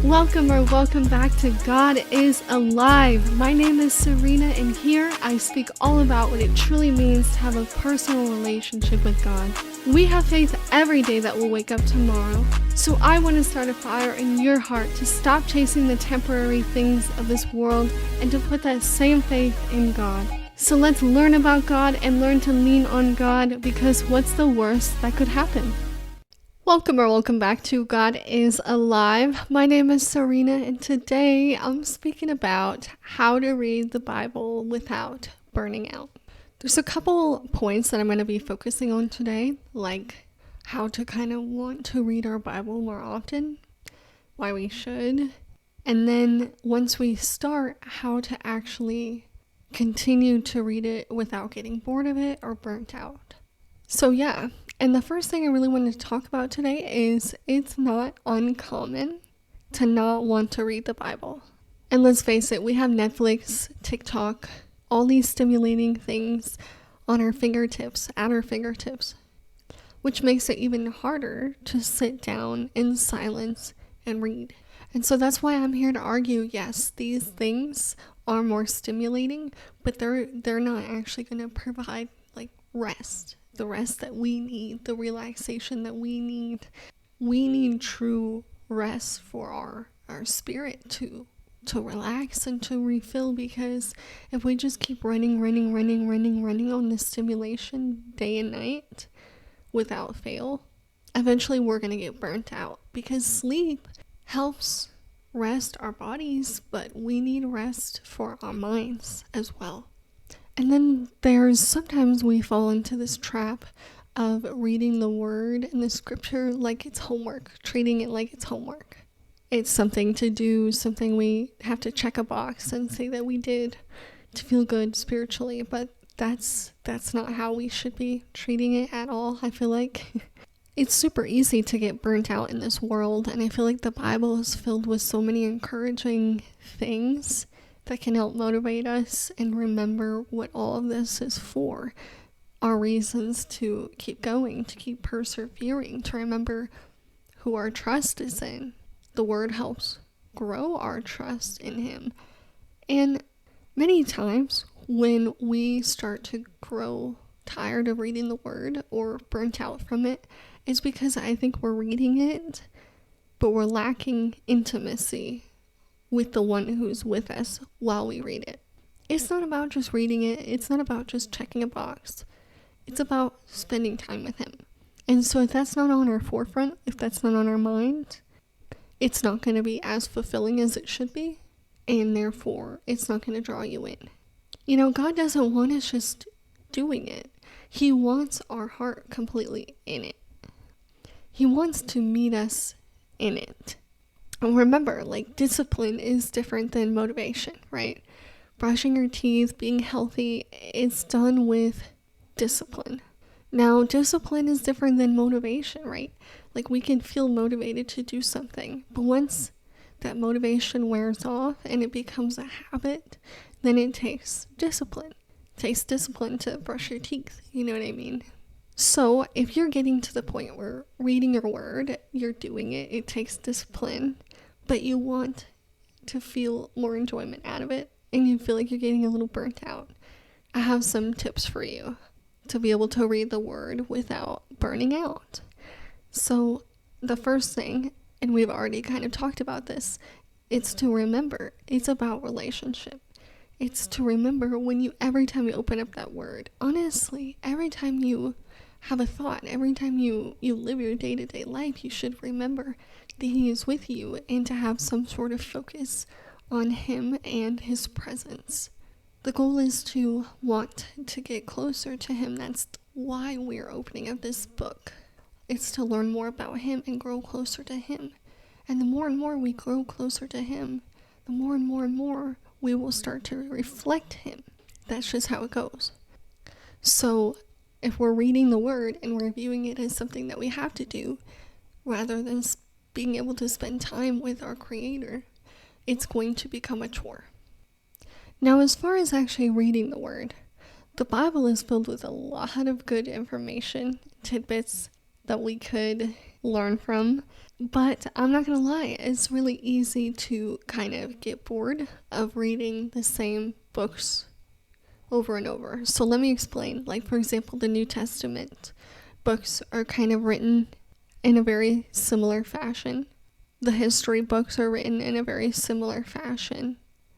Welcome back to God is Alive. My name is Serena, and here I speak all about what it truly means to have a personal relationship with God. We have faith every day that we'll wake up tomorrow, so I want to start a fire in your heart to stop chasing the temporary things of this world and to put that same faith in God. So let's learn about God and learn to lean on God, because what's the worst that could happen? Welcome back to God is Alive. My name is Serena, and today I'm speaking about how to read the Bible without burning out. There's a couple points that I'm going to be focusing on today, like how to kind of want to read our Bible more often, why we should, and then once we start, how to actually continue to read it without getting bored of it or burnt out. So yeah. And the first thing I really wanted to talk about today is it's not uncommon to not want to read the Bible. And let's face it, we have Netflix, TikTok, all these stimulating things on our fingertips, at our fingertips, which makes it even harder to sit down in silence and read. And so that's why I'm here to argue, yes, these things are more stimulating, but they're not actually going to provide like rest. The rest that we need, the relaxation that we need. We need true rest for our spirit to relax and to refill, because if we just keep running on this stimulation day and night without fail, eventually we're going to get burnt out, because sleep helps rest our bodies, but we need rest for our minds as well. And then there's sometimes we fall into this trap of reading the word and the scripture like it's homework, treating it like it's homework. It's something to do, something we have to check a box and say that we did to feel good spiritually, but that's not how we should be treating it at all. I feel like it's super easy to get burnt out in this world, and I feel like the Bible is filled with so many encouraging things that can help motivate us and remember what all of this is for. Our reasons to keep going, to keep persevering, to remember who our trust is in. The word helps grow our trust in him. And many times when we start to grow tired of reading the word or burnt out from it, it's because I think we're reading it, but we're lacking intimacy with the one who's with us while we read it. It's not about just reading it. It's not about just checking a box. It's about spending time with him. And so if that's not on our forefront, if that's not on our mind, it's not going to be as fulfilling as it should be. And therefore, it's not going to draw you in. You know, God doesn't want us just doing it. He wants our heart completely in it. He wants to meet us in it. And remember, like, discipline is different than motivation, right? Brushing your teeth, being healthy, it's done with discipline. Now, discipline is different than motivation, right? Like, we can feel motivated to do something, but once that motivation wears off and it becomes a habit, then it takes discipline. It takes discipline to brush your teeth, you know what I mean? So, if you're getting to the point where reading your word, you're doing it, it takes discipline, but you want to feel more enjoyment out of it, and you feel like you're getting a little burnt out, I have some tips for you to be able to read the word without burning out. So the first thing, and we've already kind of talked about this, it's to remember it's about relationship. It's to remember every time you open up that word, honestly, every time you have a thought, every time you live your day-to-day life, you should remember that he is with you and to have some sort of focus on him and his presence. The goal is to want to get closer to him. That's why we're opening up this book. It's to learn more about him and grow closer to him. And the more and more we grow closer to him, the more and more we will start to reflect him. That's just how it goes. So if we're reading the word and we're viewing it as something that we have to do, rather than being able to spend time with our Creator, it's going to become a chore. Now, as far as actually reading the word, the Bible is filled with a lot of good information, tidbits that we could learn from. But I'm not gonna lie, it's really easy to kind of get bored of reading the same books over and over. So let me explain. Like, for example, the New Testament books are kind of written in a very similar fashion. The history books are written in a very similar fashion.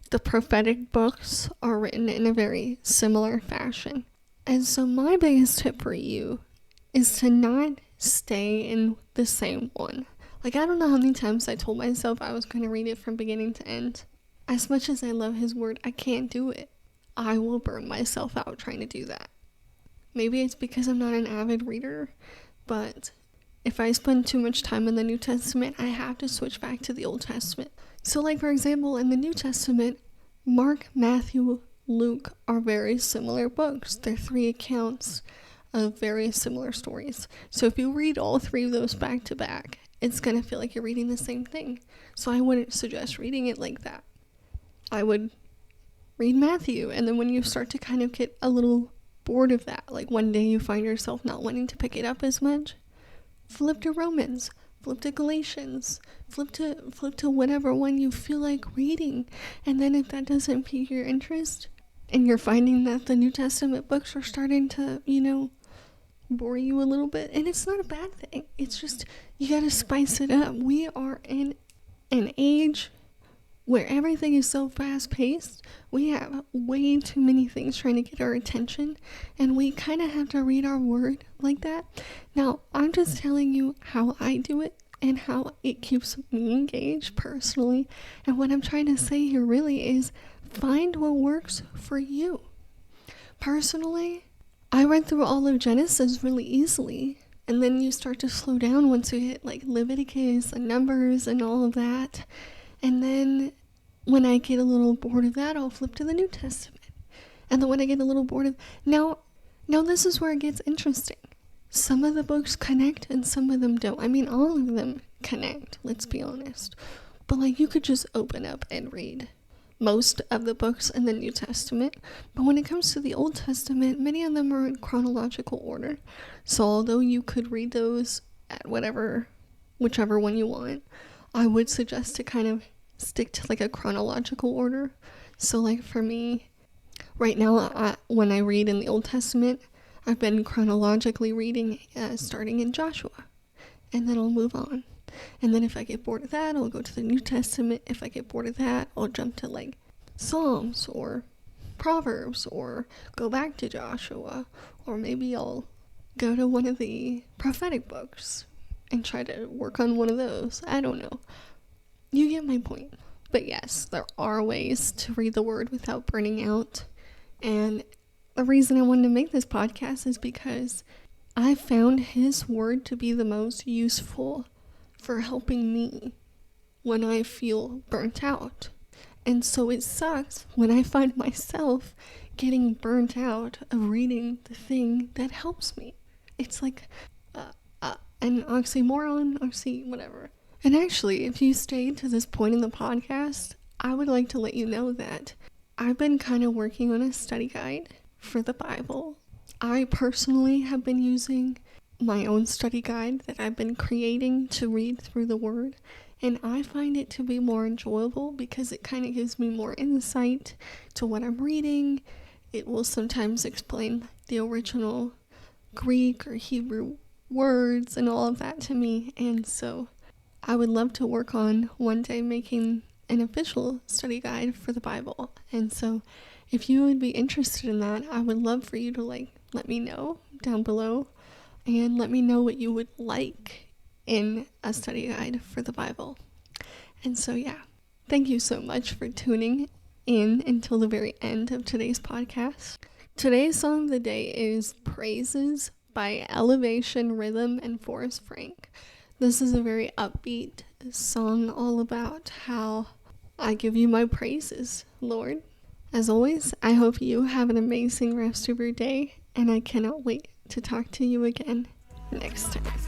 The prophetic books are written in a very similar fashion. And so my biggest tip for you is to not stay in the same one. Like, I don't know how many times I told myself I was going to read it from beginning to end. As much as I love his word, I can't do it. I will burn myself out trying to do that. Maybe it's because I'm not an avid reader, but if I spend too much time in the New Testament, I have to switch back to the Old Testament. So, like, for example, in the New Testament, Mark, Matthew, Luke are very similar books. They're 3 accounts of very similar stories. So if you read all 3 of those back to back, it's going to feel like you're reading the same thing. So I wouldn't suggest reading it like that. I would read Matthew, and then when you start to kind of get a little bored of that, like one day you find yourself not wanting to pick it up as much, flip to Romans, flip to Galatians, flip to whatever one you feel like reading. And then if that doesn't pique your interest, and you're finding that the New Testament books are starting to, bore you a little bit, and it's not a bad thing. It's just, you gotta spice it up. We are in an age where everything is so fast-paced. We have way too many things trying to get our attention, and we kind of have to read our word like that. Now, I'm just telling you how I do it and how it keeps me engaged personally. And what I'm trying to say here really is find what works for you. Personally, I read through all of Genesis really easily, and then you start to slow down once you hit like Leviticus and Numbers and all of that. And then when I get a little bored of that, I'll flip to the New Testament. And then when I get a little bored of... Now this is where it gets interesting. Some of the books connect and some of them don't. I mean, all of them connect, let's be honest. But like, you could just open up and read most of the books in the New Testament. But when it comes to the Old Testament, many of them are in chronological order. So although you could read those at whichever one you want, I would suggest to kind of stick to like a chronological order. So like for me, right now, when I read in the Old Testament, I've been chronologically reading starting in Joshua, and then I'll move on. And then if I get bored of that, I'll go to the New Testament. If I get bored of that, I'll jump to like Psalms or Proverbs, or go back to Joshua, or maybe I'll go to one of the prophetic books and try to work on one of those. I don't know. You get my point. But yes, there are ways to read the word without burning out. And the reason I wanted to make this podcast is because I found his word to be the most useful for helping me when I feel burnt out. And so it sucks when I find myself getting burnt out of reading the thing that helps me. It's like an oxymoron, whatever. And actually, if you stayed to this point in the podcast, I would like to let you know that I've been kind of working on a study guide for the Bible. I personally have been using my own study guide that I've been creating to read through the word, and I find it to be more enjoyable because it kind of gives me more insight to what I'm reading. It will sometimes explain the original Greek or Hebrew words and all of that to me, and so I would love to work on one day making an official study guide for the Bible. And so if you would be interested in that, I would love for you to let me know down below, and let me know what you would like in a study guide for the Bible. And so yeah, thank you so much for tuning in until the very end of today's podcast. Today's song of the day is Praises by Elevation Rhythm and Forrest Frank. This is a very upbeat song all about how I give you my praises, Lord. As always, I hope you have an amazing rest of your day, and I cannot wait to talk to you again next time.